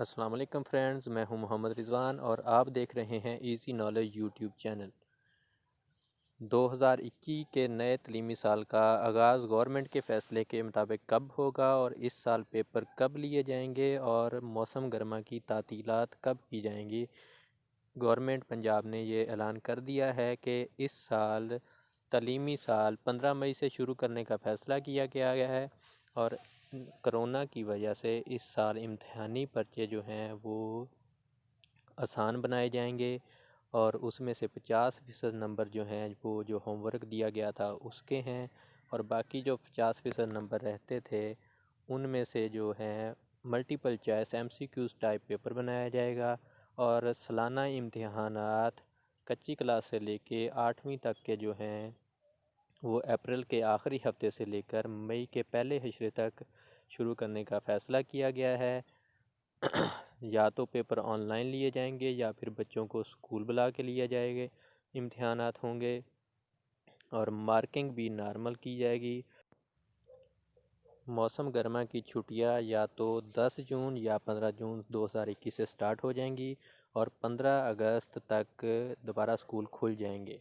السلام علیکم فرینڈز، میں ہوں محمد رضوان اور آپ دیکھ رہے ہیں ایزی نالج یوٹیوب چینل۔ 2021 کے نئے تعلیمی سال کا آغاز گورنمنٹ کے فیصلے کے مطابق کب ہوگا اور اس سال پیپر کب لیے جائیں گے اور موسم گرما کی تعطیلات کب کی جائیں گی؟ گورنمنٹ پنجاب نے یہ اعلان کر دیا ہے کہ اس سال تعلیمی سال 15 مئی سے شروع کرنے کا فیصلہ کیا گیا ہے اور کرونا کی وجہ سے اس سال امتحانی پرچے جو ہیں وہ آسان بنائے جائیں گے اور اس میں سے 50% نمبر جو ہیں وہ جو ہوم ورک دیا گیا تھا اس کے ہیں، اور باقی جو 50% نمبر رہتے تھے ان میں سے جو ہیں multiple choice MCQs type paper بنایا جائے گا، اور سالانہ امتحانات کچی کلاس سے لے کے 8ویں تک کے جو ہیں وہ اپریل کے آخری ہفتے سے لے کر مئی کے پہلے ہفتے تک شروع کرنے کا فیصلہ کیا گیا ہے۔ یا تو پیپر آن لائن لیے جائیں گے یا پھر بچوں کو اسکول بلا کے لیا جائے گا، امتحانات ہوں گے، اور مارکنگ بھی نارمل کی جائے گی۔ موسم گرما کی چھٹیاں یا تو 10 جون یا 15 جون 2021 سے سٹارٹ ہو جائیں گی اور 15 اگست تک دوبارہ اسکول کھل جائیں گے۔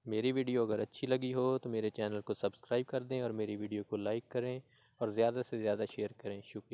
میری ویڈیو اگر اچھی لگی ہو تو میرے چینل کو سبسکرائب کر دیں اور میری ویڈیو کو لائک کریں اور زیادہ سے زیادہ شیئر کریں۔ شکریہ۔